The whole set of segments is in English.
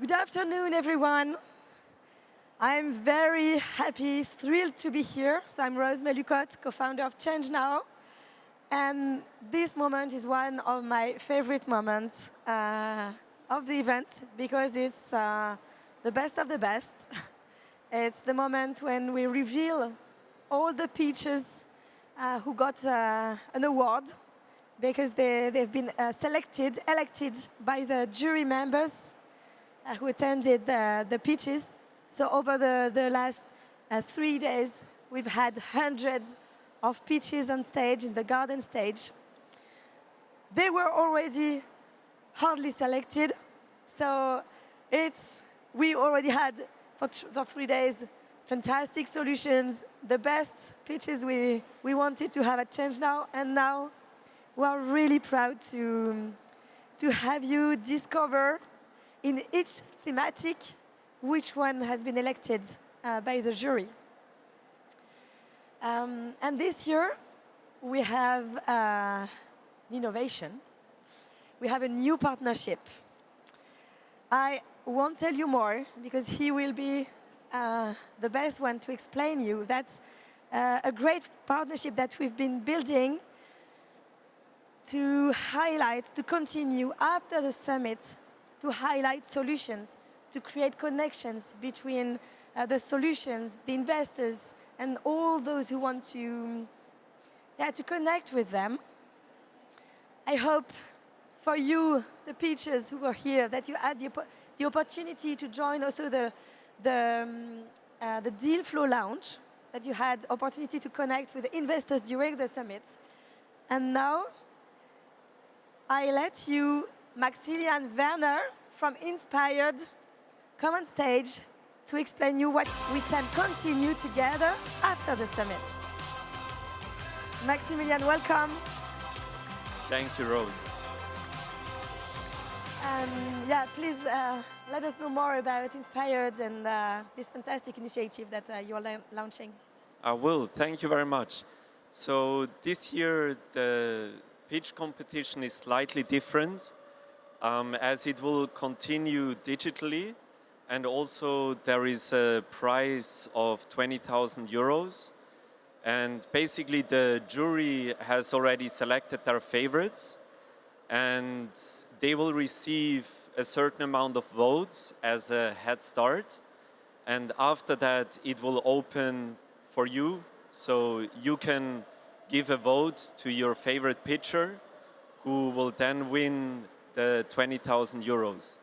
Good afternoon, everyone. I'm very happy, thrilled to be here. So I'm Rose Melucotte, co-founder of ChangeNOW. And this moment is one of my favorite moments of the event because it's the best of the best. It's the moment when we reveal all the pitches who got an award because they've been elected by the jury members who attended the pitches. So over the last 3 days, we've had hundreds of pitches on stage, in the garden stage. They were already hardly selected. So we already had, for 3 days, fantastic solutions, the best pitches we wanted to have at ChangeNOW. And now we are really proud to have you discover in each thematic which one has been elected by the jury. And this year, we have innovation. We have a new partnership. I won't tell you more because he will be the best one to explain you. That's a great partnership that we've been building to highlight, to continue after the summit, to highlight solutions, to create connections between the solutions, the investors, and all those who want to connect with them. I hope for you, the pitchers who are here, that you had the opportunity to join also the deal flow lounge, that you had opportunity to connect with the investors during the summit. And now, I let you, Maximilian Werner from Inspired, come on stage to explain you what we can continue together after the summit. Maximilian, welcome. Thank you, Rose. And please let us know more about Inspired and this fantastic initiative that you're launching. I will. Thank you very much. So this year, the pitch competition is slightly different as it will continue digitally. And also there is a prize of 20,000 euros. And basically the jury has already selected their favorites. And they will receive a certain amount of votes as a head start. And after that, it will open for you. So you can give a vote to your favorite pitcher who will then win the 20,000 euros.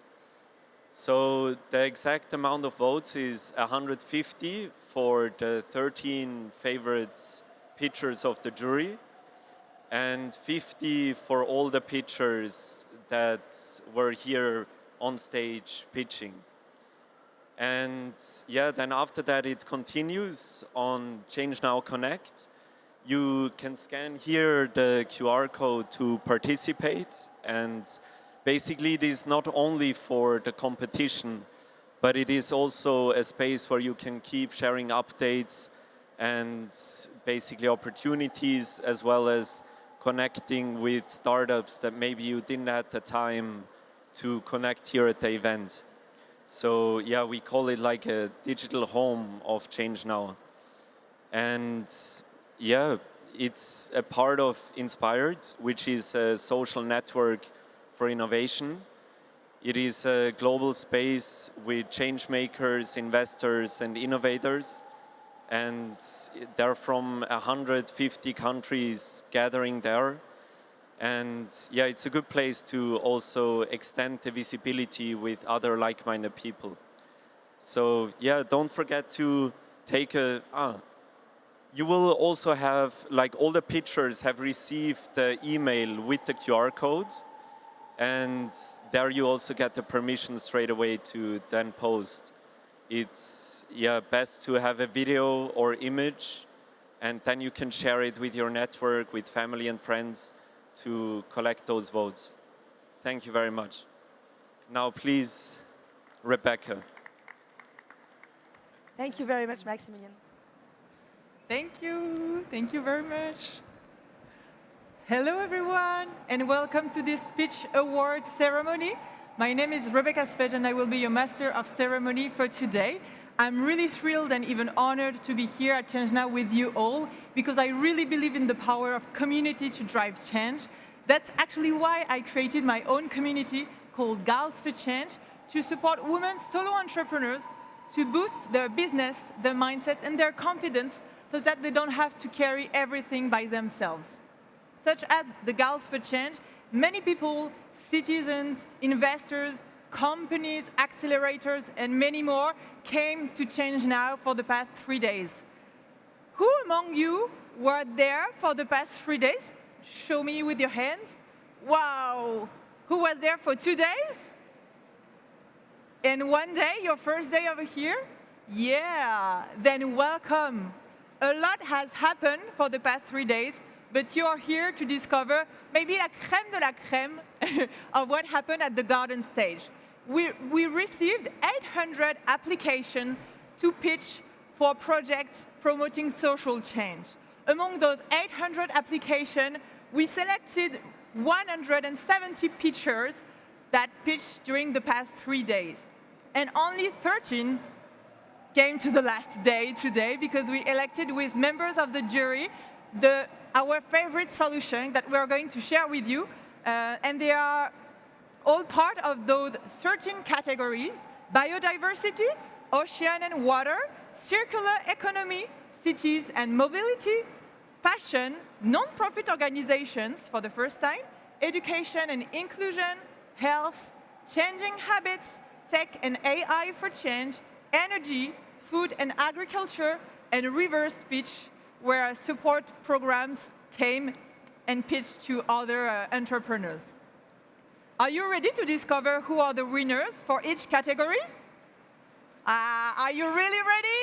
So the exact amount of votes is 150 for the 13 favorite pitchers of the jury and 50 for all the pitchers that were here on stage pitching. And then after that it continues on ChangeNOW Connect. You can scan here the QR code to participate, and basically it is not only for the competition, but it is also a space where you can keep sharing updates and basically opportunities, as well as connecting with startups that maybe you didn't have the time to connect here at the event. So we call it like a digital home of ChangeNOW. And it's a part of Inspired, which is a social network for innovation. It is a global space with changemakers, investors, and innovators. And they're from 150 countries gathering there. And it's a good place to also extend the visibility with other like-minded people. So don't forget to take you will also have, like all the pitchers have received the email with the QR codes. And there you also get the permission straight away to then post. It's best to have a video or image, and then you can share it with your network, with family and friends to collect those votes. Thank you very much. Now please, Rébecca. Thank you very much, Maximilian. Thank you very much. Hello everyone, and welcome to this Pitch Award ceremony. My name is Rébecca Sfedj, and I will be your master of ceremony for today. I'm really thrilled and even honored to be here at ChangeNOW with you all, because I really believe in the power of community to drive change. That's actually why I created my own community called Gals for Change to support women solo entrepreneurs to boost their business, their mindset, and their confidence so that they don't have to carry everything by themselves. Such as the Gals for Change, many people, citizens, investors, companies, accelerators, and many more came to ChangeNOW for the past 3 days. Who among you were there for the past 3 days? Show me with your hands. Wow! Who was there for 2 days? And 1 day, your first day over here? Yeah, then welcome. A lot has happened for the past 3 days, but you are here to discover maybe la crème de la crème of what happened at the garden stage. We received 800 applications to pitch for a project promoting social change. Among those 800 applications, we selected 170 pitchers that pitched during the past 3 days. And only 13 came to the last day today, because we elected with members of the jury our favorite solution that we are going to share with you. And they are all part of those 13 categories: biodiversity, ocean and water, circular economy, cities and mobility, fashion, non-profit organizations for the first time, education and inclusion, health, changing habits, tech and AI for change, energy, food and agriculture, and reverse pitch, where support programs came and pitched to other entrepreneurs. Are you ready to discover who are the winners for each category? Are you really ready?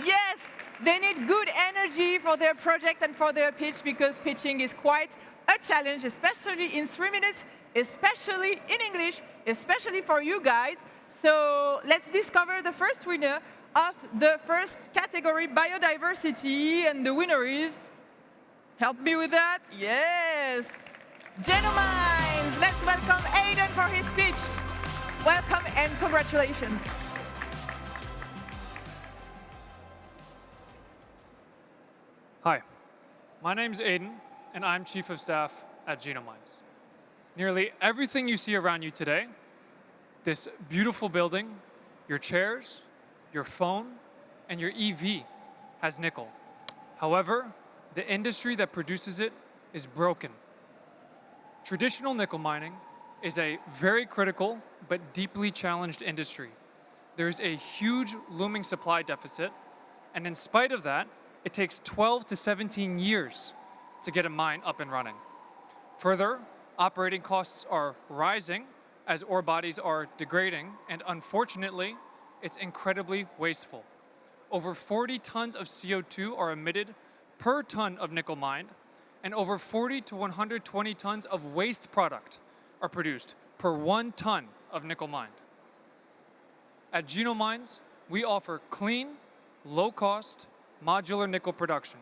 Yes, they need good energy for their project and for their pitch, because pitching is quite a challenge, especially in 3 minutes, especially in English, especially for you guys. So let's discover the first winner of the first category, biodiversity, and the winner is, help me with that, yes, Genomics. Let's welcome Aiden for his speech. Welcome and congratulations. Hi, my name's Aiden, and I'm Chief of Staff at Genomics. Nearly everything you see around you today, this beautiful building, your chairs, your phone, and your EV has nickel. However, the industry that produces it is broken. Traditional nickel mining is a very critical but deeply challenged industry. There's a huge looming supply deficit, and in spite of that, it takes 12 to 17 years to get a mine up and running. Further, operating costs are rising as ore bodies are degrading, and unfortunately, it's incredibly wasteful. Over 40 tons of CO2 are emitted per ton of nickel mined, and over 40 to 120 tons of waste product are produced per 1 ton of nickel mined. At Genomics, we offer clean, low-cost, modular nickel production.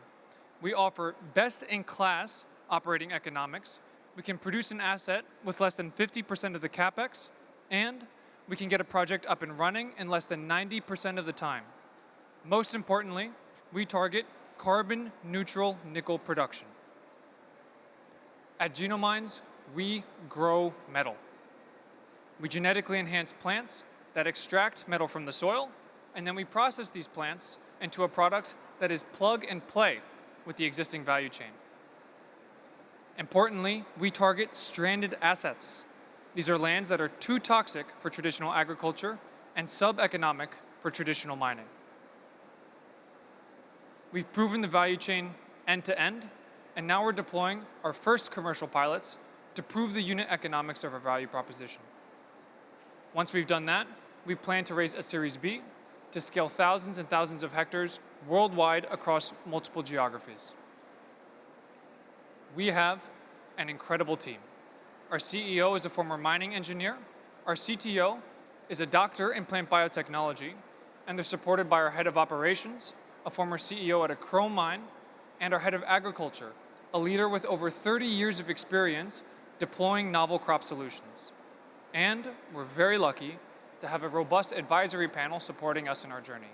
We offer best-in-class operating economics. We can produce an asset with less than 50% of the capex, and we can get a project up and running in less than 90% of the time. Most importantly, we target carbon-neutral nickel production. At Genomics, we grow metal. We genetically enhance plants that extract metal from the soil, and then we process these plants into a product that is plug and play with the existing value chain. Importantly, we target stranded assets. These are lands that are too toxic for traditional agriculture and sub-economic for traditional mining. We've proven the value chain end to end, and now we're deploying our first commercial pilots to prove the unit economics of our value proposition. Once we've done that, we plan to raise a Series B to scale thousands and thousands of hectares worldwide across multiple geographies. We have an incredible team. Our CEO is a former mining engineer, our CTO is a doctor in plant biotechnology, and they're supported by our head of operations, a former CEO at a chrome mine, and our head of agriculture, a leader with over 30 years of experience deploying novel crop solutions. And we're very lucky to have a robust advisory panel supporting us in our journey.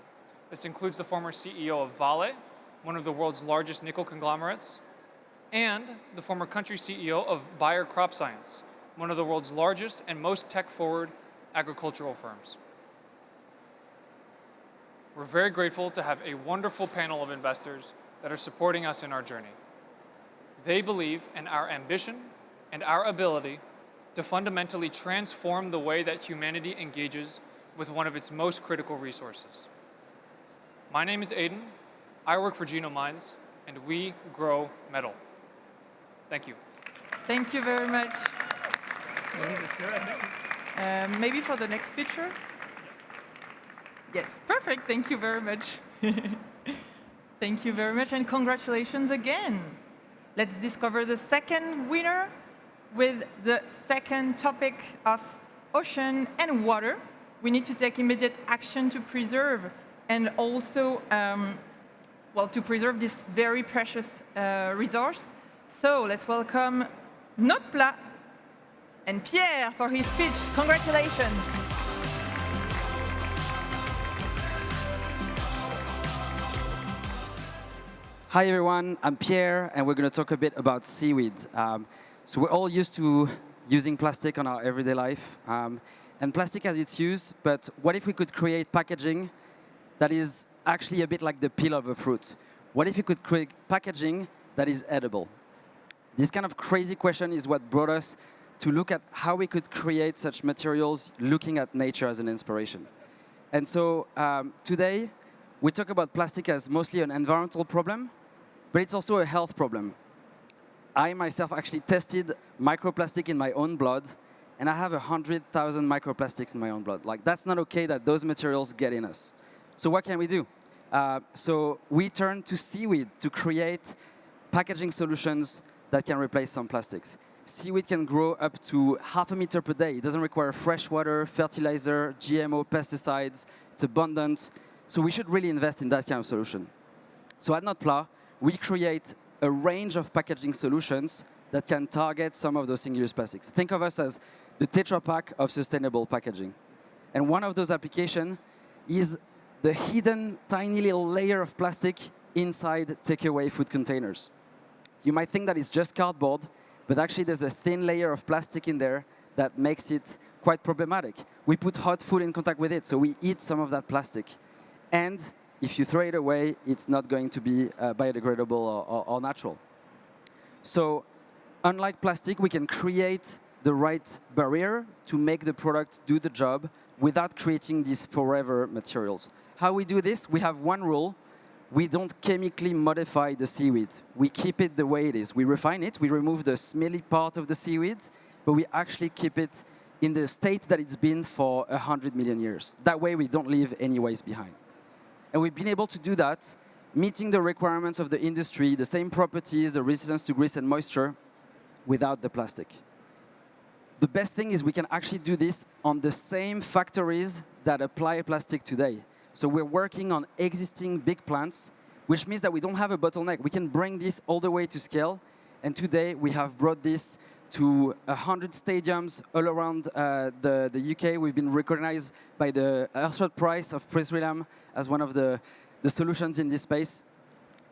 This includes the former CEO of Vale, one of the world's largest nickel conglomerates, and the former country CEO of Bayer Crop Science, one of the world's largest and most tech-forward agricultural firms. We're very grateful to have a wonderful panel of investors that are supporting us in our journey. They believe in our ambition and our ability to fundamentally transform the way that humanity engages with one of its most critical resources. My name is Aiden. I work for GenOMinds, and we grow metal. Thank you. Thank you very much. Maybe for the next picture? Yes, perfect. Thank you very much. Thank you very much, and congratulations again. Let's discover the second winner with the second topic of ocean and water. We need to take immediate action to preserve and also, to preserve this very precious resource. So let's welcome Notre Plat and Pierre for his speech. Congratulations. Hi everyone, I'm Pierre, and we're going to talk a bit about seaweed. So we're all used to using plastic on our everyday life, and plastic has its use, but what if we could create packaging that is actually a bit like the peel of a fruit? What if we could create packaging that is edible? This kind of crazy question is what brought us to look at how we could create such materials looking at nature as an inspiration. And so today, we talk about plastic as mostly an environmental problem, but it's also a health problem. I myself actually tested microplastic in my own blood, and I have 100,000 microplastics in my own blood. Like, that's not okay that those materials get in us. So what can we do? So we turn to seaweed to create packaging solutions that can replace some plastics. Seaweed can grow up to 0.5 meter per day. It doesn't require fresh water, fertilizer, GMO, pesticides. It's abundant. So we should really invest in that kind of solution. So at Notre Plat, we create a range of packaging solutions that can target some of those single-use plastics. Think of us as the Tetra Pak of sustainable packaging. And one of those applications is the hidden tiny little layer of plastic inside takeaway food containers. You might think that it's just cardboard, but actually there's a thin layer of plastic in there that makes it quite problematic. We put hot food in contact with it, so we eat some of that plastic. And if you throw it away, it's not going to be biodegradable or natural. So unlike plastic, we can create the right barrier to make the product do the job without creating these forever materials. How we do this? We have one rule. We don't chemically modify the seaweed. We keep it the way it is. We refine it. We remove the smelly part of the seaweed, but we actually keep it in the state that it's been for 100 million years. That way, we don't leave any waste behind. And we've been able to do that, meeting the requirements of the industry, the same properties, the resistance to grease and moisture, without the plastic. The best thing is we can actually do this on the same factories that apply plastic today. So we're working on existing big plants, which means that we don't have a bottleneck. We can bring this all the way to scale. And today, we have brought this to 100 stadiums all around the UK. We've been recognized by the Earthshot Prize of Prince William as one of the solutions in this space.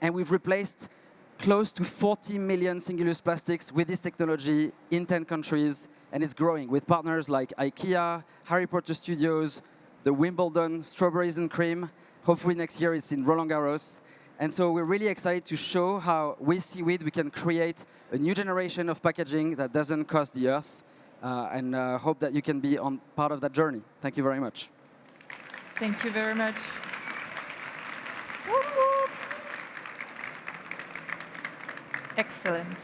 And we've replaced close to 40 million single-use plastics with this technology in 10 countries. And it's growing with partners like IKEA, Harry Potter Studios, the Wimbledon Strawberries and Cream. Hopefully next year it's in Roland Garros. And so we're really excited to show how with seaweed we can create a new generation of packaging that doesn't cost the earth, and hope that you can be on part of that journey. Thank you very much. Thank you very much. Excellent.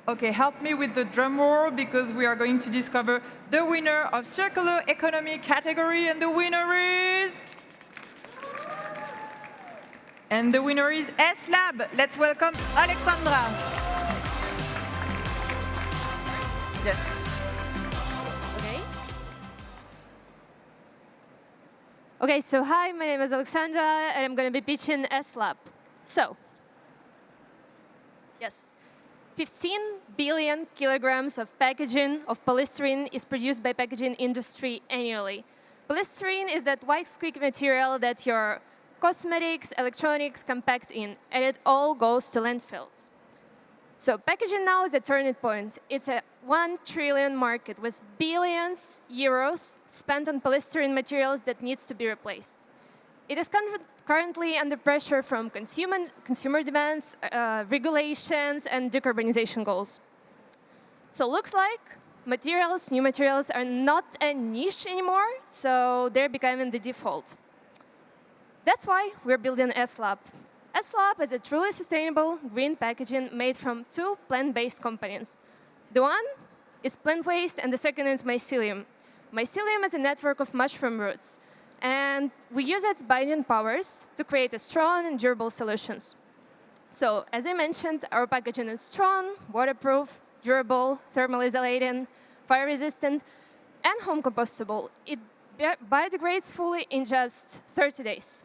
Okay, help me with the drum roll because we are going to discover the winner of circular economy category, and the winner is... And the winner is S-Lab. Let's welcome Alexandra. Yes. Okay. Okay, so hi, my name is Alexandra, and I'm going to be pitching S-Lab. So, yes. 15 billion kilograms of packaging of polystyrene is produced by packaging industry annually. Polystyrene is that white squeaky material that your cosmetics, electronics compact in, and it all goes to landfills. So packaging now is a turning point. It's a 1 trillion market with billions euros spent on polystyrene materials that needs to be replaced. It is currently under pressure from consumer demands, regulations, and decarbonization goals. So looks like new materials are not a niche anymore, so they're becoming the default. That's why we're building S-Lab. S-Lab is a truly sustainable green packaging made from 2 plant-based components. The one is plant waste, and the second is mycelium. Mycelium is a network of mushroom roots, and we use its binding powers to create strong and durable solutions. So, as I mentioned, our packaging is strong, waterproof, durable, thermal isolating, fire-resistant, and home compostable. It biodegrades fully in just 30 days.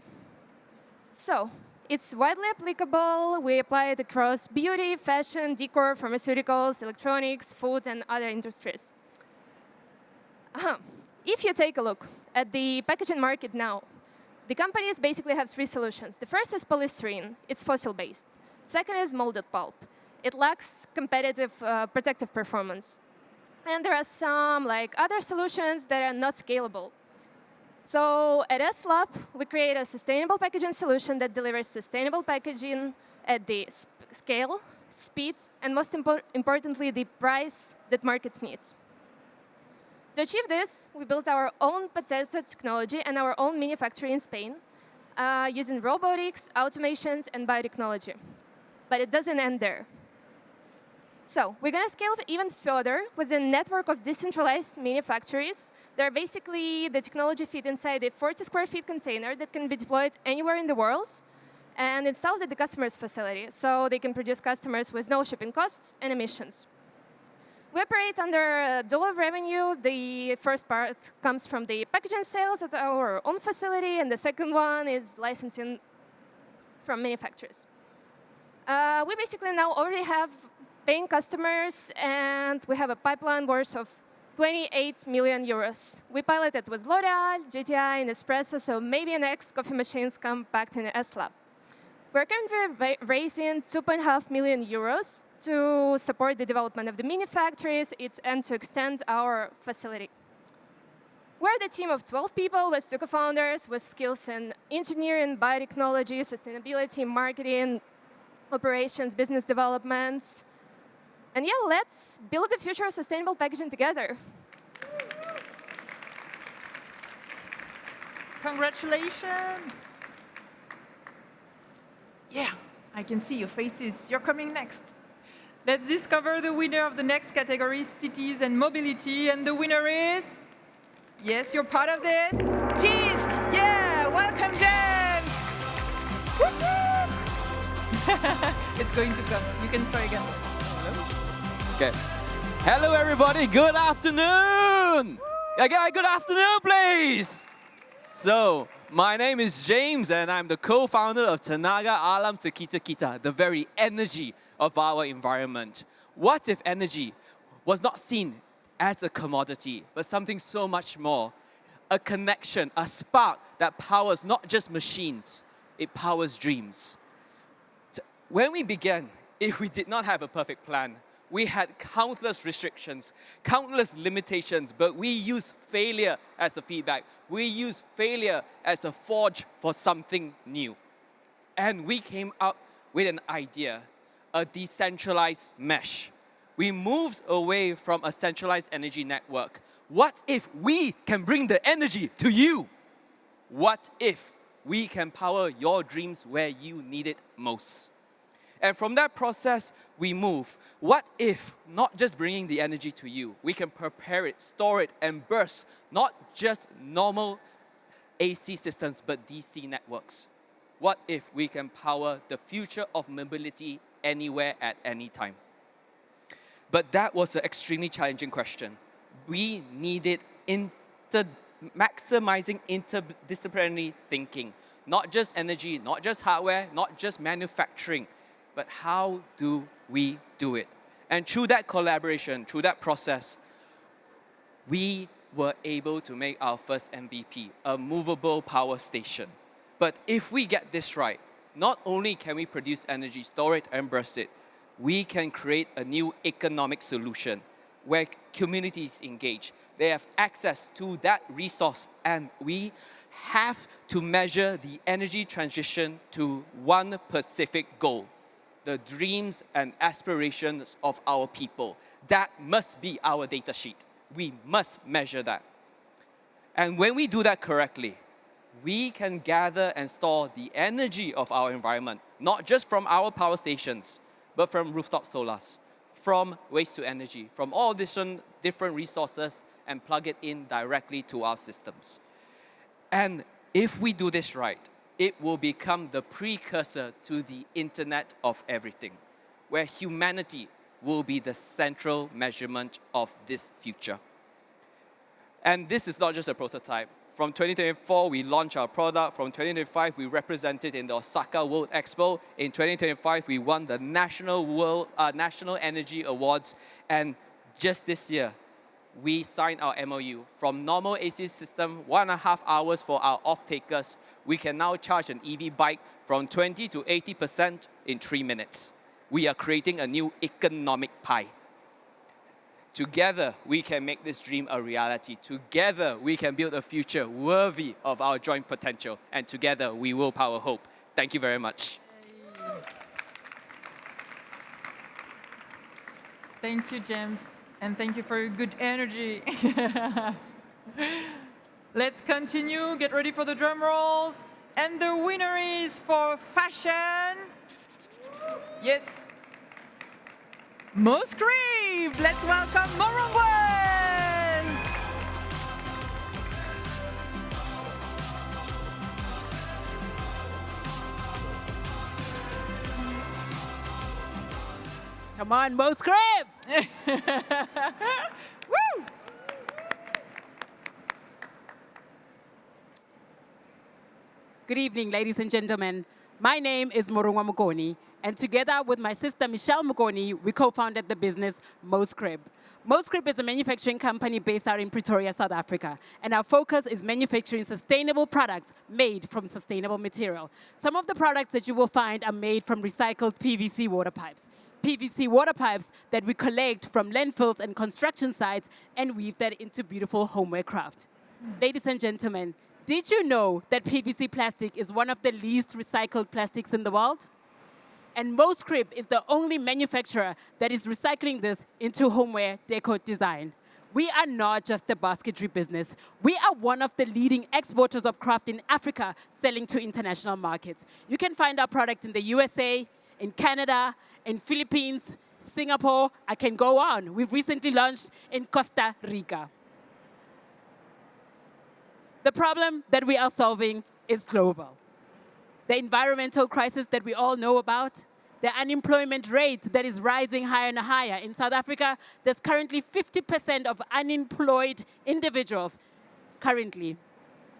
So, it's widely applicable. We apply it across beauty, fashion, decor, pharmaceuticals, electronics, food, and other industries. If you take a look at the packaging market now, the companies basically have 3 solutions. The first is polystyrene. It's fossil-based. Second is molded pulp. It lacks competitive protective performance. And there are some other solutions that are not scalable. So at S-Lab, we create a sustainable packaging solution that delivers sustainable packaging at the scale, speed, and most importantly, the price that markets needs. To achieve this, we built our own patented technology and our own manufacturing in Spain using robotics, automations, and biotechnology. But it doesn't end there. So we're going to scale even further with a network of decentralized manufacturers. They're basically the technology fit inside a 40 square feet container that can be deployed anywhere in the world and installed at the customer's facility, so they can produce customers with no shipping costs and emissions. We operate under dual revenue. The first part comes from the packaging sales at our own facility, and the second one is licensing from manufacturers. We basically now already have paying customers, and we have a pipeline worth of 28 million euros. We piloted with L'Oreal, GTI, and Nespresso, so maybe next coffee machines come back to the S-Lab. We're currently raising 2.5 million euros to support the development of the manufacturers and to extend our facility. We're the team of 12 people with 2 co-founders with skills in engineering, biotechnology, sustainability, marketing, operations, business development. And yeah, let's build the future of sustainable packaging together. Congratulations. Yeah, I can see your faces. You're coming next. Let's discover the winner of the next category, cities and mobility. And the winner is, yes, you're part of this, Cheese. Yeah, welcome, James. It's going to come. You can try again. Okay. Hello, everybody. Good afternoon. Good afternoon, please. So, my name is James, and I'm the co-founder of Tenaga Alam Sekitar Kita, the very energy of our environment. What if energy was not seen as a commodity, but something so much more? A connection, a spark that powers not just machines, it powers dreams. When we began, if we did not have a perfect plan, we had countless restrictions, countless limitations, but we used failure as a feedback. We used failure as a forge for something new. And we came up with an idea, a decentralized mesh. We moved away from a centralized energy network. What if we can bring the energy to you? What if we can power your dreams where you need it most? And from that process, we move. What if, not just bringing the energy to you, we can prepare it, store it, and burst not just normal AC systems, but DC networks? What if we can power the future of mobility anywhere at any time? But that was an extremely challenging question. We needed maximizing interdisciplinary thinking. Not just energy, not just hardware, not just manufacturing, but how do we do it? And through that collaboration, through that process, we were able to make our first MVP, a movable power station. But if we get this right, not only can we produce energy, store it, and burst it, we can create a new economic solution where communities engage. They have access to that resource, and we have to measure the energy transition to one specific goal, the dreams and aspirations of our people. That must be our data sheet. We must measure that. And when we do that correctly, we can gather and store the energy of our environment, not just from our power stations, but from rooftop solars, from waste to energy, from all different resources, and plug it in directly to our systems. And if we do this right, it will become the precursor to the Internet of Everything, where humanity will be the central measurement of this future. And this is not just a prototype. From 2024, we launched our product. From 2025, we represented in the Osaka World Expo. In 2025, we won the National Energy Awards. And just this year, we signed our MOU. From normal AC system, 1.5 hours for our off-takers, we can now charge an EV bike from 20 to 80% in 3 minutes. We are creating a new economic pie. Together, we can make this dream a reality. Together, we can build a future worthy of our joint potential. And together, we will power hope. Thank you very much. Thank you, James. And thank you for your good energy. Let's continue. Get ready for the drum rolls. And the winner is for fashion. Yes. Moscrib. Let's welcome Morongwen. Come on, Moscrib. Woo! Good evening, ladies and gentlemen. My name is Morongwa Mokoni, and together with my sister Michelle Mokoni, we co-founded the business Moscrib. Moscrib is a manufacturing company based out in Pretoria, South Africa, and our focus is manufacturing sustainable products made from sustainable material. Some of the products that you will find are made from recycled PVC water pipes. PVC water pipes that we collect from landfills and construction sites and weave that into beautiful homeware craft. Ladies and gentlemen, did you know that PVC plastic is one of the least recycled plastics in the world? And Moscrib is the only manufacturer that is recycling this into homeware deco design. We are not just a basketry business. We are one of the leading exporters of craft in Africa, selling to international markets. You can find our product in the USA, in Canada, in Philippines, Singapore. I can go on. We've recently launched in Costa Rica. The problem that we are solving is global. The environmental crisis that we all know about, the unemployment rate that is rising higher and higher. In South Africa, there's currently 50% of unemployed individuals currently.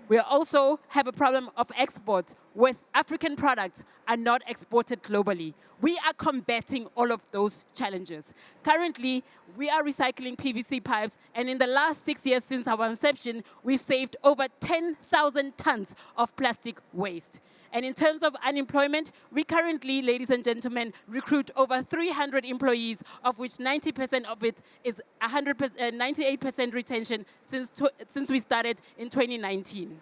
We also have a problem of exports, with African products are not exported globally. We are combating all of those challenges. Currently, we are recycling PVC pipes, and in the last 6 years since our inception, we've saved over 10,000 tons of plastic waste. And in terms of unemployment, we currently, ladies and gentlemen, recruit over 300 employees, of which 90% of it is 98% retention since we started in 2019.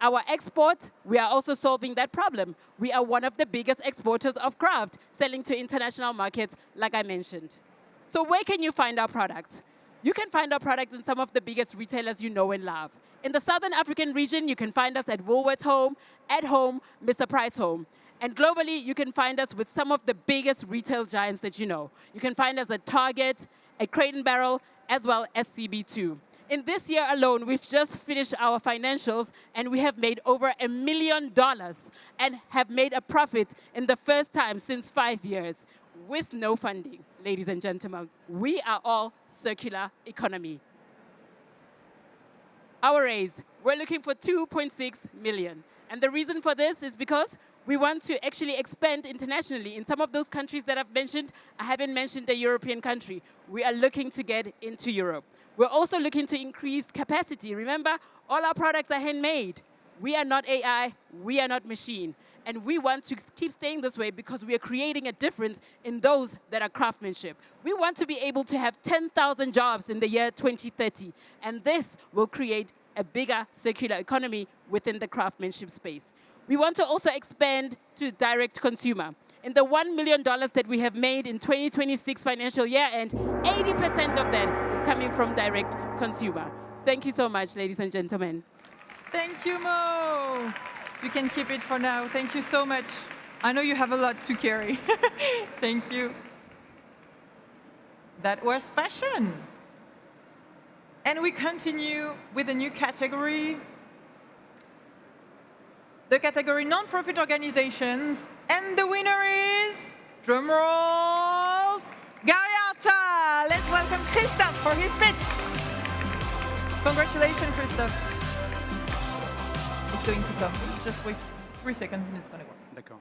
Our export, we are also solving that problem. We are one of the biggest exporters of craft, selling to international markets, like I mentioned. So where can you find our products? You can find our products in some of the biggest retailers you know and love. In the Southern African region, you can find us at Woolworths Home, At Home, Mr. Price Home. And globally, you can find us with some of the biggest retail giants that you know. You can find us at Target, at Crate & Barrel, as well as CB2. In this year alone, we've just finished our financials, and we have made over $1 million and have made a profit in the first time since 5 years with no funding. Ladies and gentlemen, we are all circular economy. Our raise, we're looking for 2.6 million. And the reason for this is because we want to actually expand internationally. In some of those countries that I've mentioned, I haven't mentioned a European country. We are looking to get into Europe. We're also looking to increase capacity. Remember, all our products are handmade. We are not AI, we are not machine. And we want to keep staying this way because we are creating a difference in those that are craftsmanship. We want to be able to have 10,000 jobs in the year 2030. And this will create a bigger circular economy within the craftsmanship space. We want to also expand to direct consumer. In the $1 million that we have made in 2026 financial year, and 80% of that is coming from direct consumer. Thank you so much, ladies and gentlemen. Thank you, Mo. You can keep it for now. Thank you so much. I know you have a lot to carry. Thank you. That was passion. And we continue with a new category. The category non-profit organizations. And the winner is, drum rolls, Galliata. Let's welcome Christophe for his pitch. Congratulations, Christophe. It's going to come. Just wait 3 seconds and it's going to work. D'accord.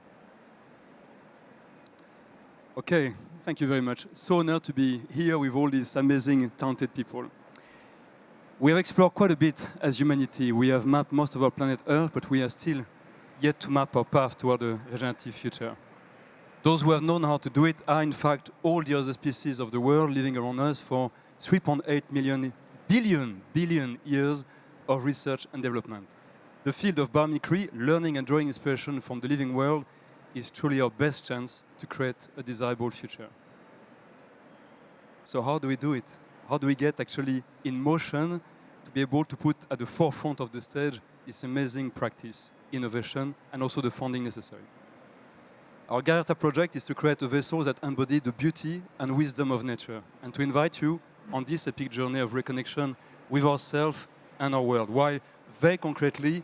Okay, thank you very much. So honored to be here with all these amazing, talented people. We have explored quite a bit as humanity. We have mapped most of our planet Earth, but we are still yet to map our path toward a regenerative future. Those who have known how to do it are, in fact, all the other species of the world living around us for 3.8 billion years of research and development. The field of biomimicry, learning and drawing inspiration from the living world, is truly our best chance to create a desirable future. So how do we do it? How do we get actually in motion to be able to put at the forefront of the stage this amazing practice, innovation, and also the funding necessary? Our Galliata project is to create a vessel that embodies the beauty and wisdom of nature, and to invite you on this epic journey of reconnection with ourselves and our world, while very concretely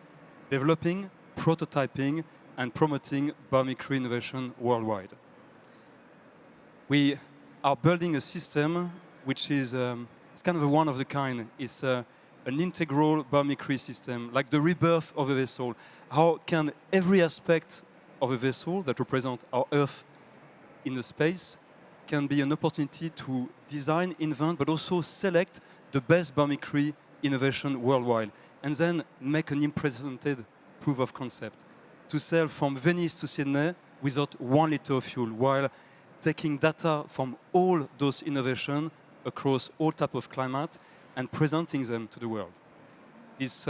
developing, prototyping, and promoting biomimicry innovation worldwide. We are building a system which is it's kind of a one of a kind. It's an integral biomimicry system, like the rebirth of a vessel. How can every aspect of a vessel that represents our Earth in the space can be an opportunity to design, invent, but also select the best biomimicry innovation worldwide, and then make an unprecedented proof of concept to sail from Venice to Sydney without 1 liter of fuel, while taking data from all those innovations across all types of climate and presenting them to the world. This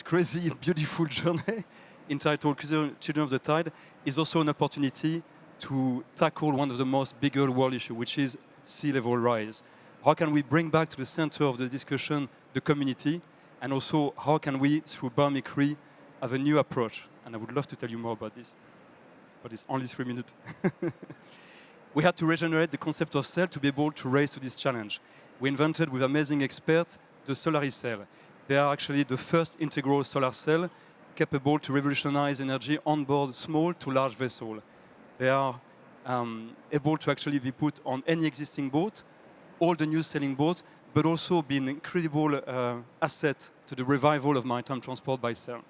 crazy, beautiful journey entitled Children of the Tide is also an opportunity to tackle one of the most bigger world issues, which is sea level rise. How can we bring back to the center of the discussion the community, and also how can we, through biomimicry, have a new approach? And I would love to tell you more about this, but it's only 3 minutes. We had to regenerate the concept of cell to be able to raise to this challenge. We invented with amazing experts the Solaris cell. They are actually the first integral solar cell capable to revolutionize energy on board small to large vessel. They are able to actually be put on any existing boat, all the new sailing boats, but also be an incredible asset to the revival of maritime transport by sail.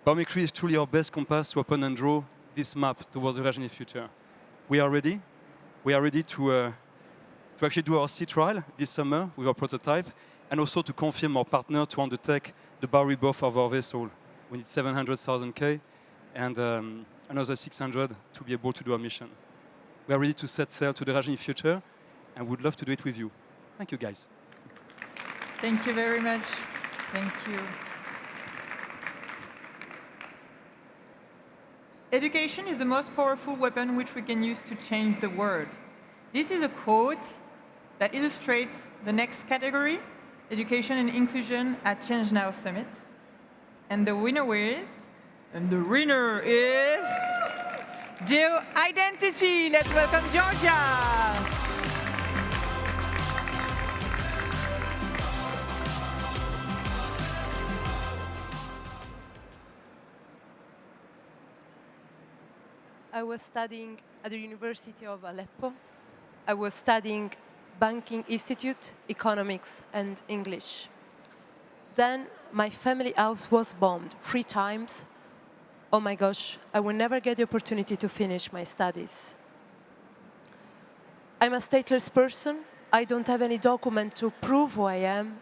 Biomimicry is truly our best compass to open and draw this map towards the regenerative future. We are ready. We are ready to actually do our sea trial this summer with our prototype, and also to confirm our partner to undertake the bio-rebirth of our vessel. We need 700,000 K and another 600 to be able to do our mission. We are ready to set sail to the regenerative future, and would love to do it with you. Thank you, guys. Thank you very much. Thank you. Education is the most powerful weapon which we can use to change the world. This is a quote that illustrates the next category, education and inclusion at ChangeNOW Summit. And the winner is Geo-identity. Let's welcome Georgia. I was studying at the University of Aleppo. I was studying Banking Institute, Economics, and English. then my family house was bombed 3 times. Oh my gosh, I will never get the opportunity to finish my studies. I'm a stateless person. I don't have any document to prove who I am.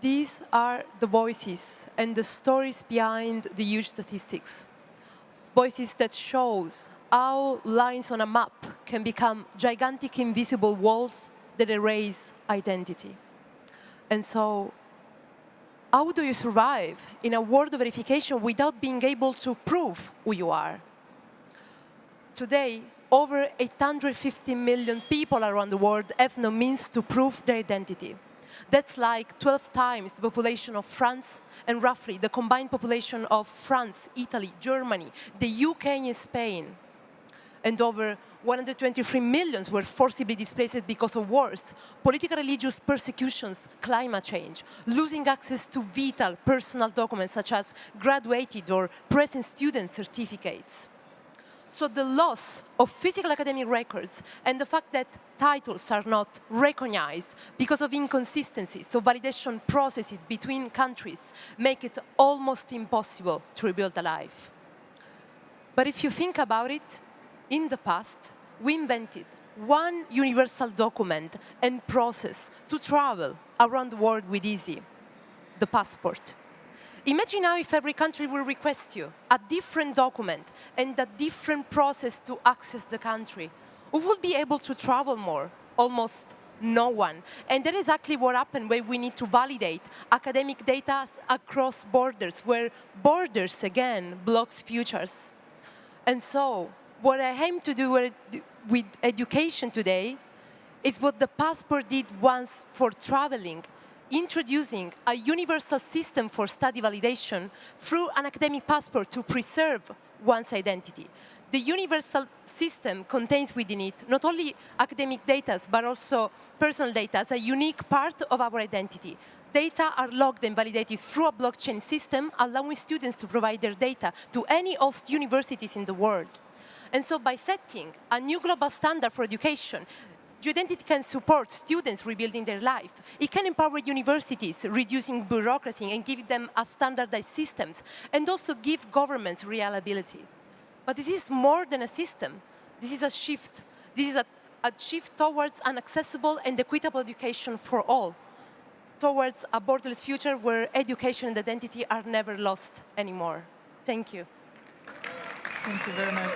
These are the voices and the stories behind the huge statistics. Voices that shows how lines on a map can become gigantic invisible walls that erase identity. And so, how do you survive in a world of verification without being able to prove who you are? Today, over 850 million people around the world have no means to prove their identity. That's like 12 times the population of France and roughly the combined population of France, Italy, Germany, the UK and Spain. And over 123 million were forcibly displaced because of wars, political religious persecutions, climate change, losing access to vital personal documents such as graduated or present student certificates. So the loss of physical academic records and the fact that titles are not recognized because of inconsistencies of validation processes between countries make it almost impossible to rebuild a life. But if you think about it, in the past, we invented one universal document and process to travel around the world with ease, the passport. Imagine now if every country will request you a different document and a different process to access the country. Who will be able to travel more? Almost no one. And that is exactly what happened when we need to validate academic data across borders, where borders, again, blocks futures. And so, what I aim to do with education today is what the passport did once for traveling, introducing a universal system for study validation through an academic passport to preserve one's identity. The universal system contains within it not only academic data, but also personal data as a unique part of our identity. Data are logged and validated through a blockchain system, allowing students to provide their data to any host universities in the world. And so by setting a new global standard for education, Geoidentity can support students rebuilding their life. It can empower universities, reducing bureaucracy and give them a standardized systems, and also give governments reliability. But this is more than a system. This is a shift. This is a shift towards an accessible and equitable education for all, towards a borderless future where education and identity are never lost anymore. Thank you. Thank you very much.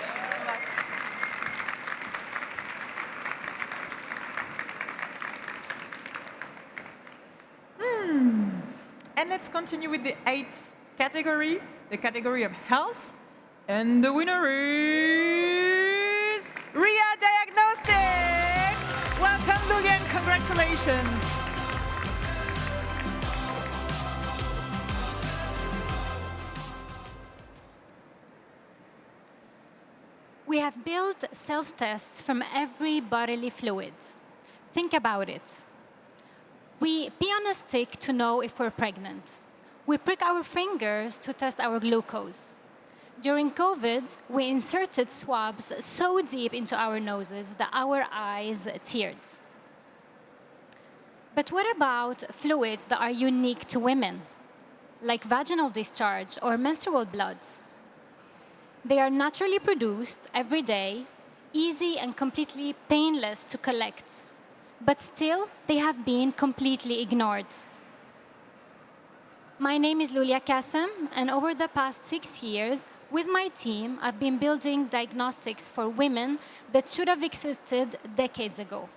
And let's continue with the 8th category, the category of health. And the winner is RIA Diagnostics! Welcome, Lulian, congratulations. We have built self-tests from every bodily fluid. Think about it. We pee on a stick to know if we're pregnant. We prick our fingers to test our glucose. During COVID, we inserted swabs so deep into our noses that our eyes teared. But what about fluids that are unique to women, like vaginal discharge or menstrual blood? They are naturally produced every day, easy and completely painless to collect. But still, they have been completely ignored. My name is Lulia Kassem, and over the past 6 years, with my team, I've been building diagnostics for women that should have existed decades ago.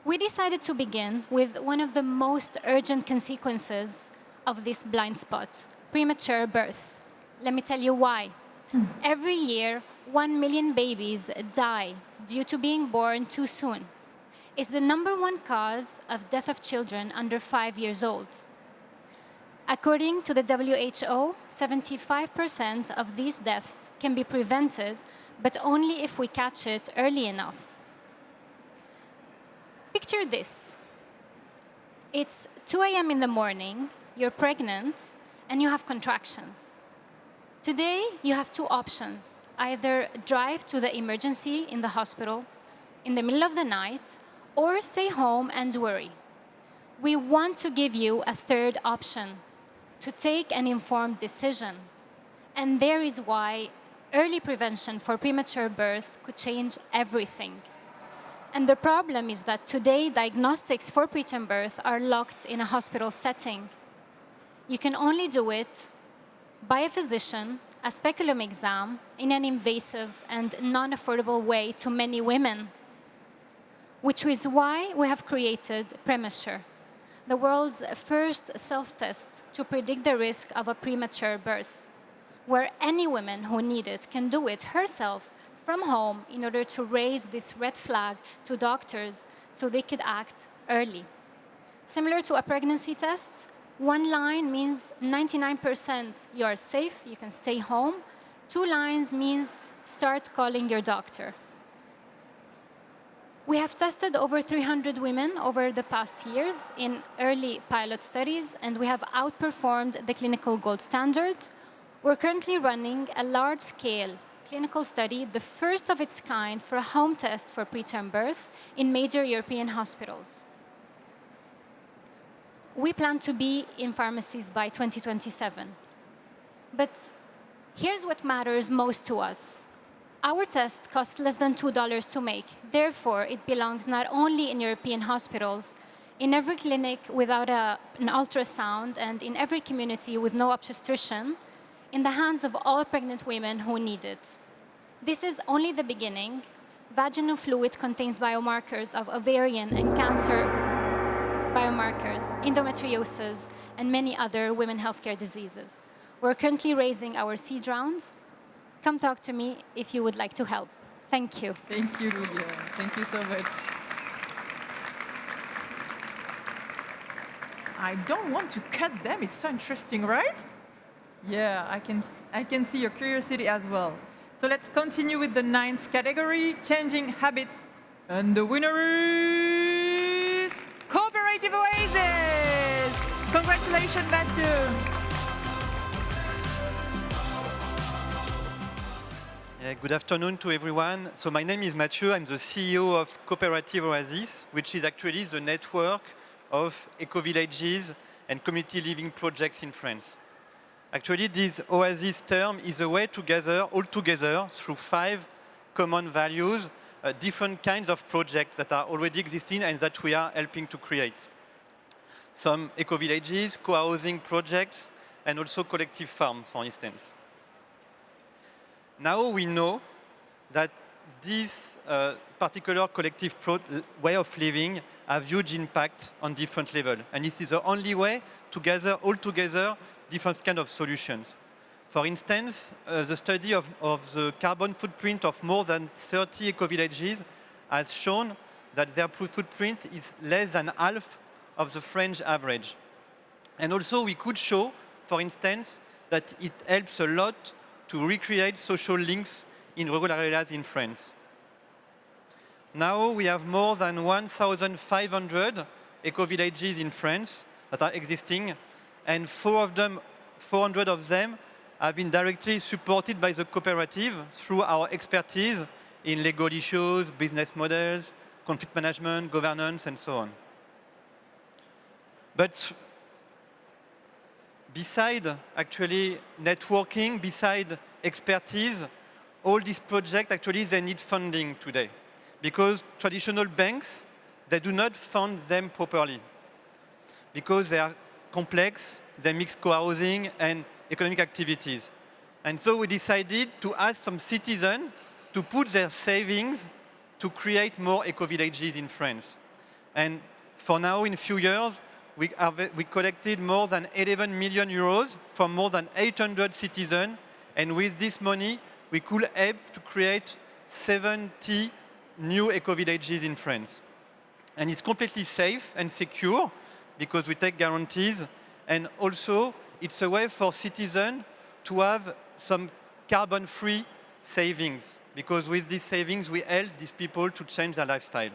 We decided to begin with one of the most urgent consequences of this blind spot, premature birth. Let me tell you why. Every year, 1 million babies die due to being born too soon. It's the #1 cause of death of children under 5 years old. According to the WHO, 75% of these deaths can be prevented, but only if we catch it early enough. Picture this. It's 2 a.m. in the morning, you're pregnant, and you have contractions. Today, you have 2 options. Either drive to the emergency in the hospital in the middle of the night, or stay home and worry. we want to give you a third option, to take an informed decision. And there is why early prevention for premature birth could change everything. And the problem is that today, diagnostics for preterm birth are locked in a hospital setting. You can only do it by a physician, a speculum exam, in an invasive and non-affordable way to many women, which is why we have created Premasure, the world's first self-test to predict the risk of a premature birth, where any woman who need it can do it herself from home in order to raise this red flag to doctors so they could act early. Similar to a pregnancy test, one line means 99% you are safe, you can stay home. 2 lines means start calling your doctor. We have tested over 300 women over the past years in early pilot studies, and we have outperformed the clinical gold standard. We're currently running a large-scale clinical study, the first of its kind for a home test for preterm birth in major European hospitals. We plan to be in pharmacies by 2027. But here's what matters most to us. Our test costs less than $2 to make. Therefore, it belongs not only in European hospitals, in every clinic without an ultrasound, and in every community with no obstetrician, in the hands of all pregnant women who need it. This is only the beginning. Vaginal fluid contains biomarkers of ovarian and cancer biomarkers, endometriosis, and many other women healthcare diseases. We're currently raising our seed rounds. Come talk to me if you would like to help. Thank you. Thank you, Julia. Thank you so much. I don't want to cut them. It's so interesting, right? Yeah, I can see your curiosity as well. So let's continue with the 9th category, changing habits. And the winner is Cooperative Oasis. Congratulations, Mathieu. Good afternoon to everyone. So my name is Mathieu. I'm the CEO of Cooperative Oasis, which is actually the network of eco-villages and community living projects in France. Actually, this Oasis term is a way to gather all together through 5 common values, different kinds of projects that are already existing and that we are helping to create. Some eco-villages, co-housing projects, and also collective farms, for instance. Now we know that this particular collective way of living have huge impact on different levels. And this is the only way to gather all together different kind of solutions. For instance, the study of the carbon footprint of more than 30 eco-villages has shown that their footprint is less than half of the French average. And also we could show, for instance, that it helps a lot to recreate social links in rural areas in France. Now we have more than 1,500 eco-villages in France that are existing, and 400 of them have been directly supported by the cooperative through our expertise in legal issues, business models, conflict management, governance, and so on. But beside actually networking, beside expertise, all these projects actually they need funding today, because traditional banks they do not fund them properly, because they are complex, they mix co-housing and economic activities. And so we decided to ask some citizens to put their savings to create more eco-villages in France. And for now, in a few years, we collected more than 11 million euros from more than 800 citizens. And with this money, we could help to create 70 new eco-villages in France. And it's completely safe and secure because we take guarantees. And also, it's a way for citizens to have some carbon-free savings, because with these savings, we help these people to change their lifestyle.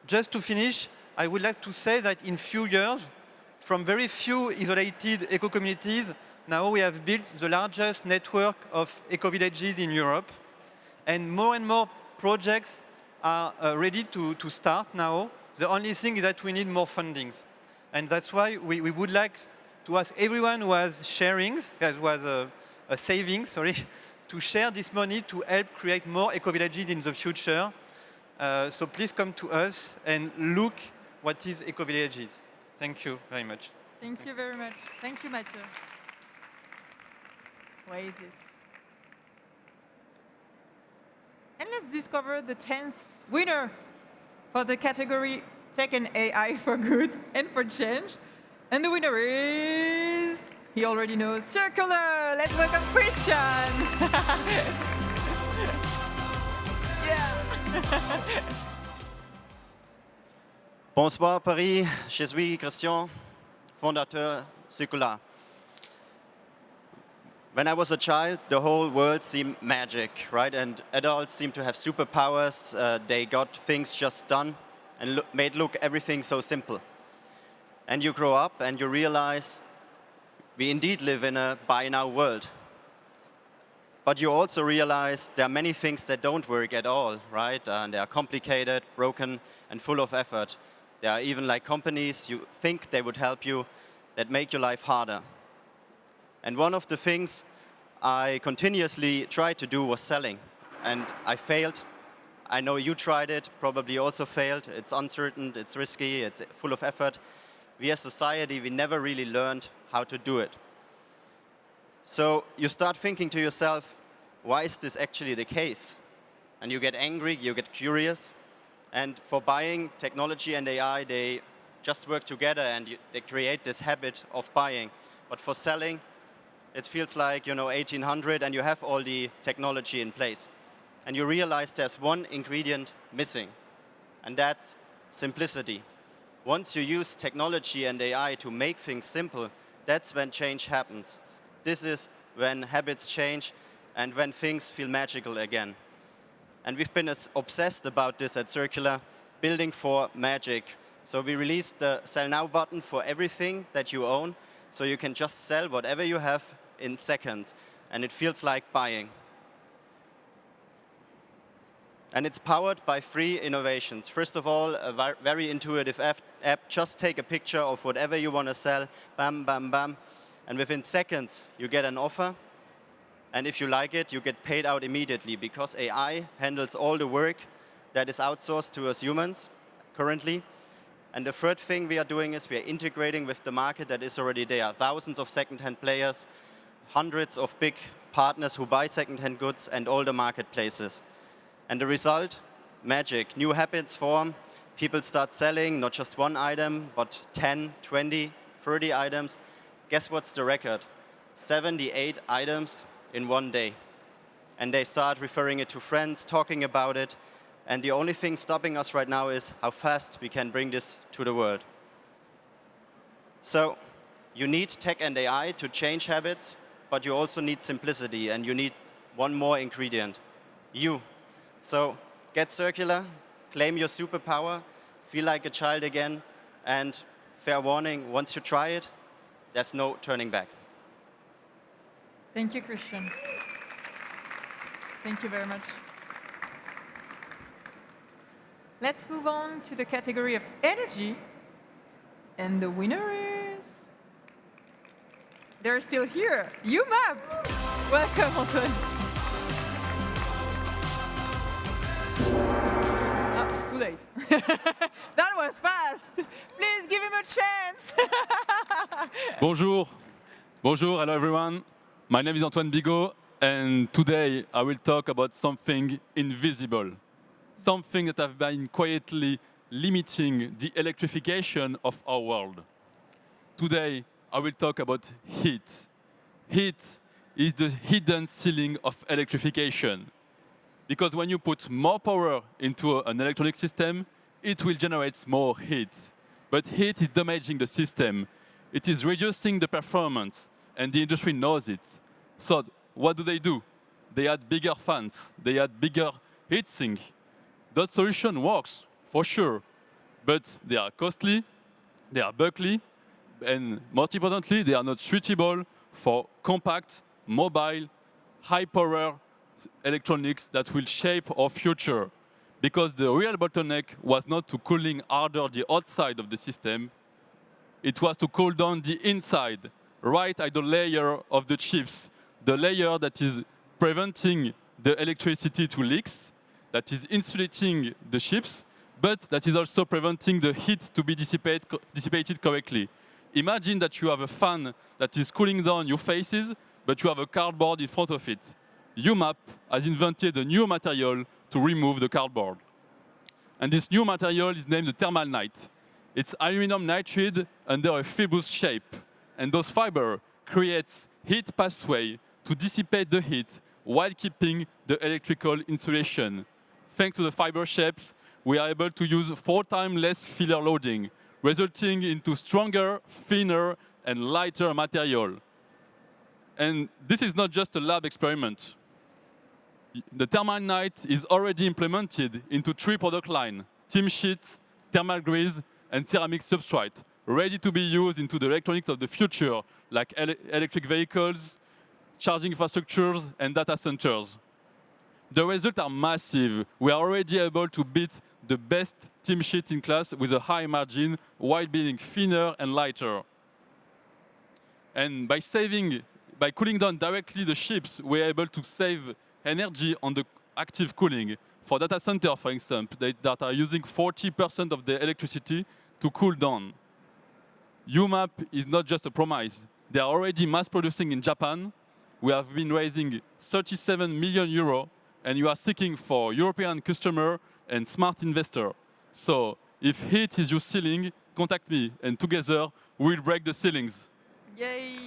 Just to finish, I would like to say that in few years, from very few isolated eco-communities, now we have built the largest network of eco-villages in Europe. And more projects are ready to start now The only thing is that we need more fundings. And that's why we would like to ask everyone who has sharings, as was a saving, sorry, to share this money to help create more eco-villages in the future. So please come to us and look what is eco-villages. Thank you very much. Thank you very much. Thank you, Mathieu. Oasis. And let's discover the 10th winner for the category Tech and AI for Good and for Change. And the winner is, he already knows, Circular. Let's welcome Christian. Yeah. Bonsoir Paris, je suis Christian, fondateur Circular. When I was a child, the whole world seemed magic, right? And adults seemed to have superpowers. They got things just done and made look everything so simple. And you grow up and you realize we indeed live in a buy now world. But you also realize there are many things that don't work at all, right? And they are complicated, broken, and full of effort. There are even like companies you think they would help you that make your life harder. And one of the things I continuously tried to do was selling. And I failed. I know you tried it, probably also failed. It's uncertain, it's risky, it's full of effort. We as society, we never really learned how to do it. So you start thinking to yourself, why is this actually the case? And you get angry, you get curious. And for buying, technology and AI, they just work together and they create this habit of buying. But for selling, it feels like, 1800 and you have all the technology in place. And you realize there's one ingredient missing, and that's simplicity. Once you use technology and AI to make things simple, that's when change happens. This is when habits change and when things feel magical again. And we've been obsessed about this at Circular, building for magic. So we released the Sell Now button for everything that you own, so you can just sell whatever you have in seconds, and it feels like buying. And it's powered by 3 innovations. First of all, a very intuitive app. Just take a picture of whatever you want to sell, bam, bam, bam. And within seconds, you get an offer. And if you like it, you get paid out immediately because AI handles all the work that is outsourced to us humans currently. And the third thing we are doing is we are integrating with the market that is already there. Thousands of second-hand players, hundreds of big partners who buy second-hand goods, and all the marketplaces. And the result, magic. New habits form. People start selling not just one item, but 10, 20, 30 items. Guess what's the record? 78 items in one day. And they start referring it to friends, talking about it. And the only thing stopping us right now is how fast we can bring this to the world. So you need tech and AI to change habits, but you also need simplicity, and you need one more ingredient, you. So get Circular, claim your superpower, feel like a child again, and fair warning, once you try it, there's no turning back. Thank you, Christian. Thank you very much. Let's move on to the category of energy. And the winner is... They're still here. UMAP. Welcome, Antoine. Oh, too late. That was fast. Please give him a chance. Bonjour. Bonjour. Hello, everyone. My name is Antoine Bigot, and today I will talk about something invisible. Something that has been quietly limiting the electrification of our world. Today, I will talk about heat. Heat is the hidden ceiling of electrification. Because when you put more power into an electronic system, it will generate more heat. But heat is damaging the system. It is reducing the performance, and the industry knows it. So what do? They add bigger fans. They add bigger heatsink. That solution works, for sure, but they are costly, they are bulky, and most importantly, they are not suitable for compact, mobile, high-power electronics that will shape our future. because the real bottleneck was not to cooling harder the outside of the system, it was to cool down the inside, right at the layer of the chips, the layer that is preventing the electricity to leaks, that is insulating the chips, but that is also preventing the heat to be dissipated correctly. Imagine that you have a fan that is cooling down your faces, but you have a cardboard in front of it. UMAP has invented a new material to remove the cardboard. And this new material is named the thermal night. It's aluminum nitride under a fibrous shape. And those fibers create heat pathway to dissipate the heat while keeping the electrical insulation. Thanks to the fiber shapes, we are able to use 4 times less filler loading, resulting into stronger, thinner, and lighter material. And this is not just a lab experiment. The thermal night is already implemented into 3 product lines: team sheets, thermal grease, and ceramic substrate, ready to be used into the electronics of the future, like electric vehicles, charging infrastructures, and data centers. The results are massive. We are already able to beat the best team sheet in class with a high margin while being thinner and lighter. And by cooling down directly the chips, we are able to save energy on the active cooling. For data center, for instance, that are using 40% of the electricity to cool down. UMAP is not just a promise. They are already mass producing in Japan. We have been raising 37 million euros, and you are seeking for European customer and smart investor. So if heat is your ceiling, contact me, and together we'll break the ceilings. Yay!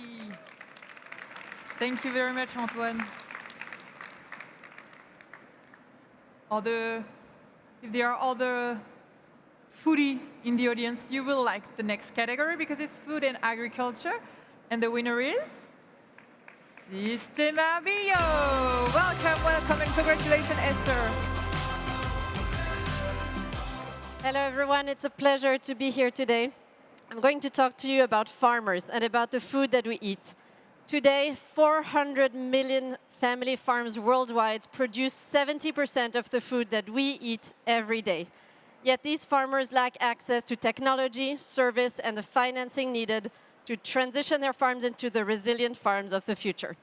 Thank you very much, Antoine. If there are other foodie in the audience, you will like the next category because it's food and agriculture. And the winner is Systema Bio. Welcome, welcome, and congratulations, Esther. Hello, everyone. It's a pleasure to be here today. I'm going to talk to you about farmers and about the food that we eat. Today, 400 million family farms worldwide produce 70% of the food that we eat every day. Yet these farmers lack access to technology, service, and the financing needed to transition their farms into the resilient farms of the future.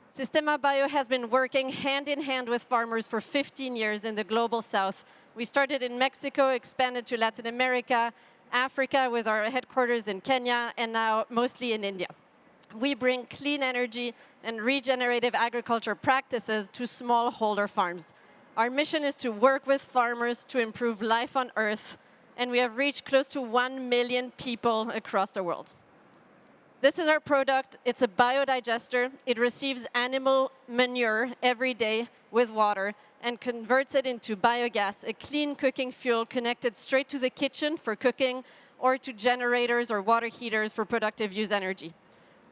Systema Bio has been working hand in hand with farmers for 15 years in the global south. We started in Mexico, expanded to Latin America, Africa with our headquarters in Kenya, and now mostly in India. We bring clean energy and regenerative agriculture practices to smallholder farms. Our mission is to work with farmers to improve life on Earth, and we have reached close to 1 million people across the world. This is our product. It's a biodigester. It receives animal manure every day with water and converts it into biogas, a clean cooking fuel connected straight to the kitchen for cooking or to generators or water heaters for productive use energy.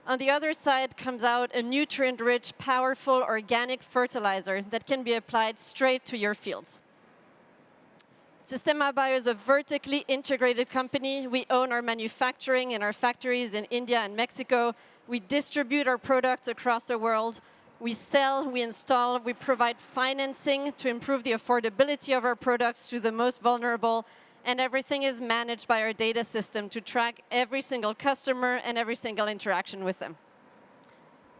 On the other side comes out a nutrient-rich, powerful organic fertilizer that can be applied straight to your fields. Systema Bio is a vertically integrated company. We own our manufacturing in our factories in India and Mexico. We distribute our products across the world. We sell, we install, we provide financing to improve the affordability of our products to the most vulnerable, and everything is managed by our data system to track every single customer and every single interaction with them.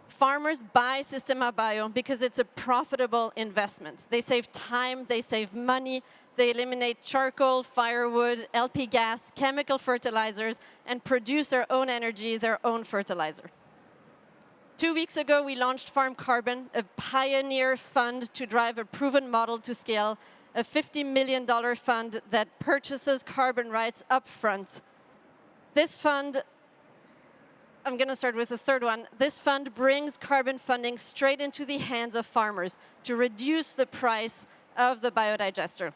Farmers buy Systema Bio because it's a profitable investment. They save time, they save money, they eliminate charcoal, firewood, LP gas, chemical fertilizers, and produce their own energy, their own fertilizer. 2 weeks ago, we launched Farm Carbon, a pioneer fund to drive a proven model to scale, a $50 million fund that purchases carbon rights up front. This fund, I'm going to start with the third one. This fund brings carbon funding straight into the hands of farmers to reduce the price of the biodigester.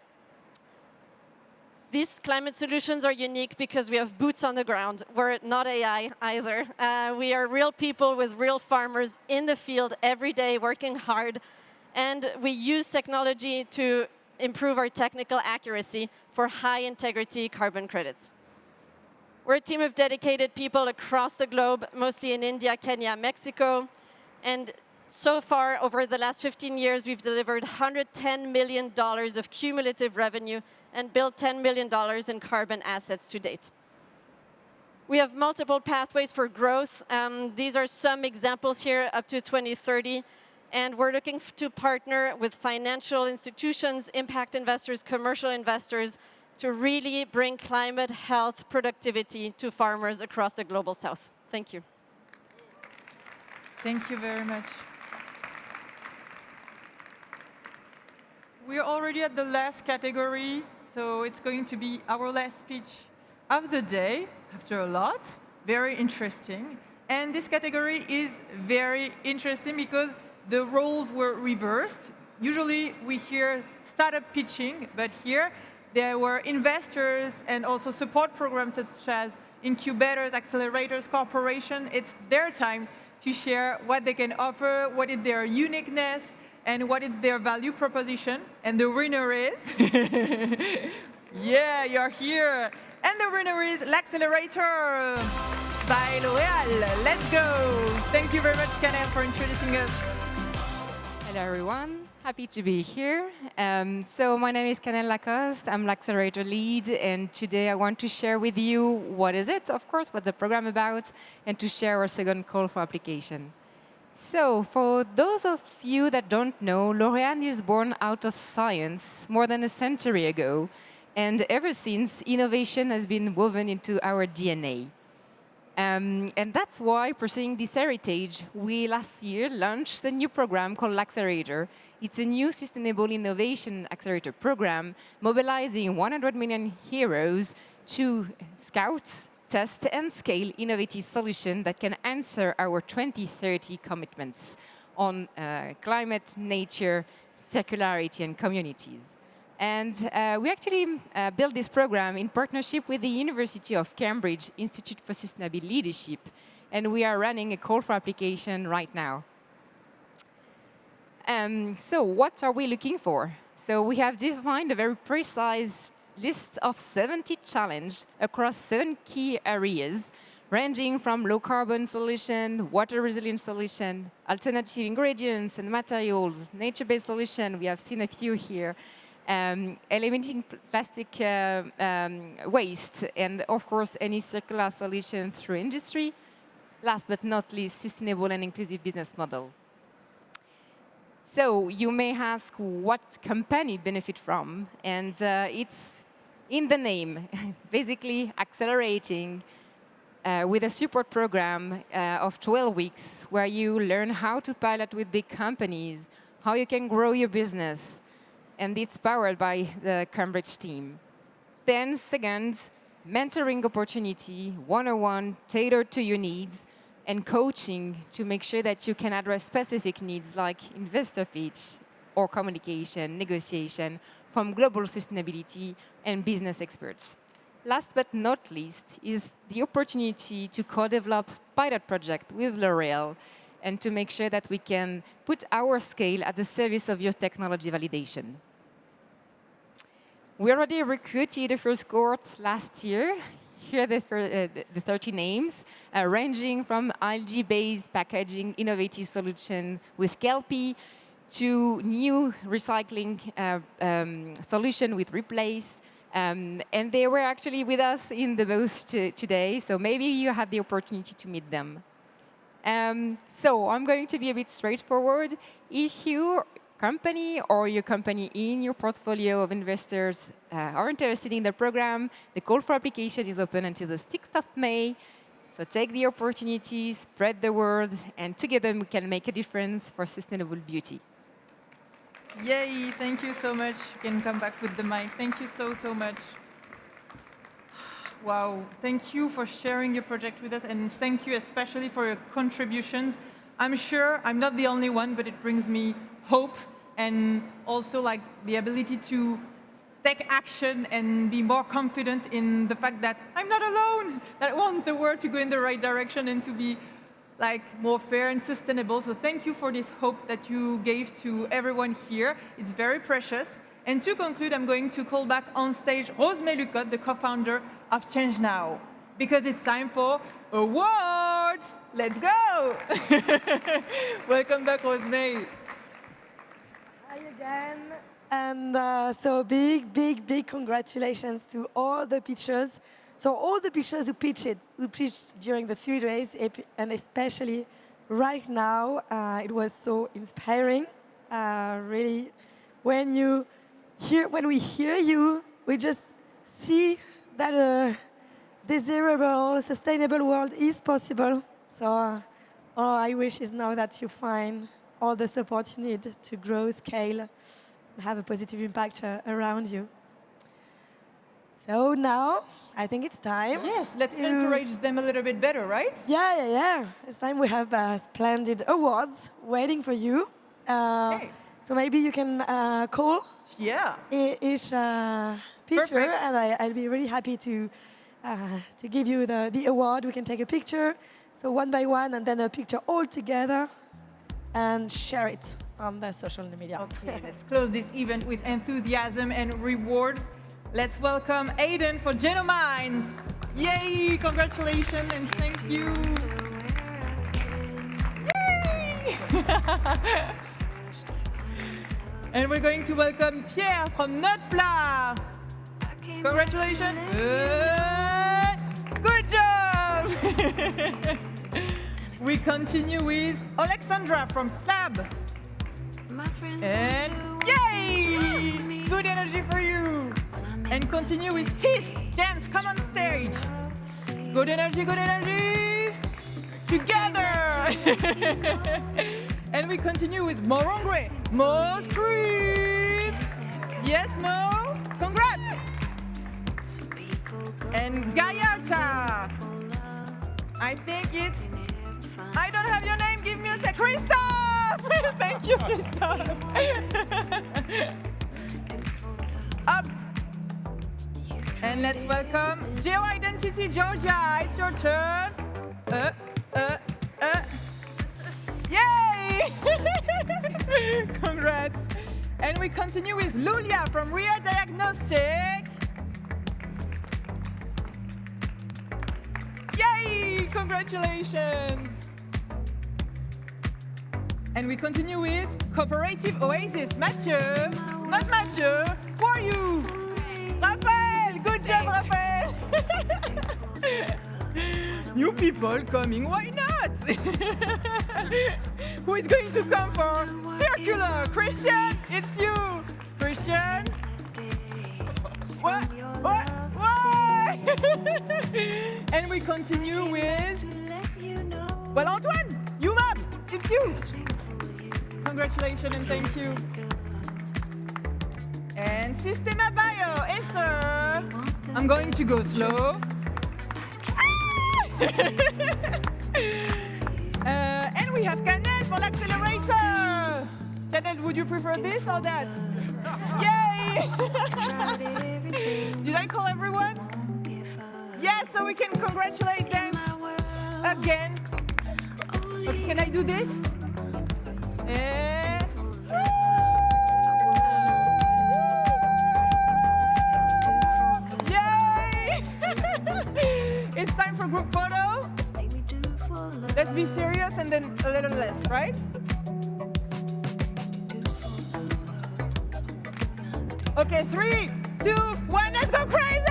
These climate solutions are unique because we have boots on the ground. We're not AI either. We are real people with real farmers in the field every day working hard. And we use technology to improve our technical accuracy for high-integrity carbon credits. We're a team of dedicated people across the globe, mostly in India, Kenya, Mexico. And So far, over the last 15 years, we've delivered $110 million of cumulative revenue and built $10 million in carbon assets to date. We have multiple pathways for growth. These are some examples here up to 2030. And we're looking to partner with financial institutions, impact investors, commercial investors, to really bring climate, health, productivity to farmers across the global south. Thank you. Thank you very much. We're already at the last category, so it's going to be our last speech of the day, after a lot. Very interesting. And this category is very interesting because the roles were reversed. Usually we hear startup pitching, but here there were investors and also support programs such as incubators, accelerators, corporations. It's their time to share what they can offer, what is their uniqueness, and what is their value proposition. And the winner is... Yeah, you're here. And the winner is l'Accelerator by L'Oréal. Let's go. Thank you very much, Canel, for introducing us. Hello, everyone. Happy to be here. So my name is Canel Lacoste. I'm l'Accelerator lead, and today I want to share with you what is it, of course, what's the program about, and to share our second call for application. So for those of you that don't know, L'Oréal is born out of science more than a century ago. And ever since, innovation has been woven into our DNA. And that's why, pursuing this heritage, we last year launched a new program called l'Accelerator. It's a new sustainable innovation accelerator program, mobilizing 100 million euros to scout, test, and scale innovative solutions that can answer our 2030 commitments on climate, nature, circularity, and communities. And we actually built this program in partnership with the University of Cambridge Institute for Sustainable Leadership. And we are running a call for application right now. So what are we looking for? So we have defined a very precise list of 70 challenges across 7 key areas, ranging from low-carbon solution, water-resilient solution, alternative ingredients and materials, nature-based solution. We have seen a few here. Eliminating plastic waste, and of course, any circular solution through industry. Last but not least, sustainable and inclusive business model. So you may ask what company benefit from, and it's in the name, basically accelerating with a support program of 12 weeks, where you learn how to pilot with big companies, how you can grow your business, and it's powered by the Cambridge team. Then, second, mentoring opportunity, one-on-one, tailored to your needs, and coaching to make sure that you can address specific needs like investor pitch or communication, negotiation from global sustainability and business experts. Last but not least is the opportunity to co-develop pilot project with L'Oréal and to make sure that we can put our scale at the service of your technology validation. We already recruited the first cohort last year. Here are the 30 names, ranging from algae-based packaging innovative solution with Kelpie to new recycling solution with Replace. And they were actually with us in the booth today, so maybe you had the opportunity to meet them. So I'm going to be a bit straightforward. If your company or your company in your portfolio of investors are interested in the program, the call for application is open until the 6th of May. So take the opportunity, spread the word, and together we can make a difference for sustainable beauty. Yay, thank you so much. You can come back with the mic. Thank you so, so much. Wow, thank you for sharing your project with us, and thank you especially for your contributions. I'm sure I'm not the only one, but it brings me hope and also like the ability to take action and be more confident in the fact that I'm not alone, that I want the world to go in the right direction and to be like more fair and sustainable. So thank you for this hope that you gave to everyone here. It's very precious. And to conclude, I'm going to call back on stage Rose Melucotte, the co-founder of ChangeNOW, because it's time for awards. Let's go! Welcome back, Rosemary. Hi again. And so big congratulations to all the pitchers. So all the pitchers who pitched during the 3 days, and especially right now, it was so inspiring. Really, when we hear you, we just see that a desirable, sustainable world is possible. So all I wish is now that you find all the support you need to grow, scale, and have a positive impact around you. So now, I think it's time. Yes, let's encourage them a little bit better, right? Yeah. It's time we have splendid awards waiting for you. Okay. So maybe you can call each pitcher, and I'll be really happy to give you the award. We can take a picture, so one by one, and then a picture all together, and share it on the social media. Okay, let's close this event with enthusiasm and rewards. Let's welcome Aiden for Genomics. Yay! Congratulations and thank you. Yay! And we're going to welcome Pierre from Notepla. Congratulations. Good job. We continue with Alexandra from Slab. And yay! Good energy for you. And continue with Tisk. James, come on stage. Good energy, good energy. Together. And we continue with Morongwe. Mo Scream. Yes, Mo. Congrats. And Gayarta. I think it's... I don't have your name. Give me a sec. Christophe. Thank you, Christophe. Up. And let's welcome Geo Identity Georgia. It's your turn. Yay! Congrats. And we continue with Lulia from Real Diagnostic. Yay! Congratulations. And we continue with Cooperative Oasis. Mathieu. Not Mathieu. Who are you? Raphael. Good job, Raphael. New people coming. Why not? Who is going to come for circular? Christian, it's you. Christian. What? Why? And we continue with... Well, Antoine, UMAP, it's you. Congratulations and thank you. And Systema Bio, Esther. I'm going to go slow. And we have Canel for l'accelerator. Canel, would you prefer this or that? Yay! Did I call everyone? Yes, so we can congratulate them again. Okay, can I do this? Yay! It's time for group photo. Let's be serious and then a little less, right? Okay, 3, 2, 1, let's go crazy!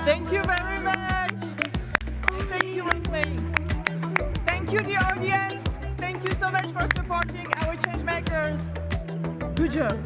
Thank you very much. And thank you, Rosemary. Thank you, the audience. Thank you so much for supporting our changemakers. Good job.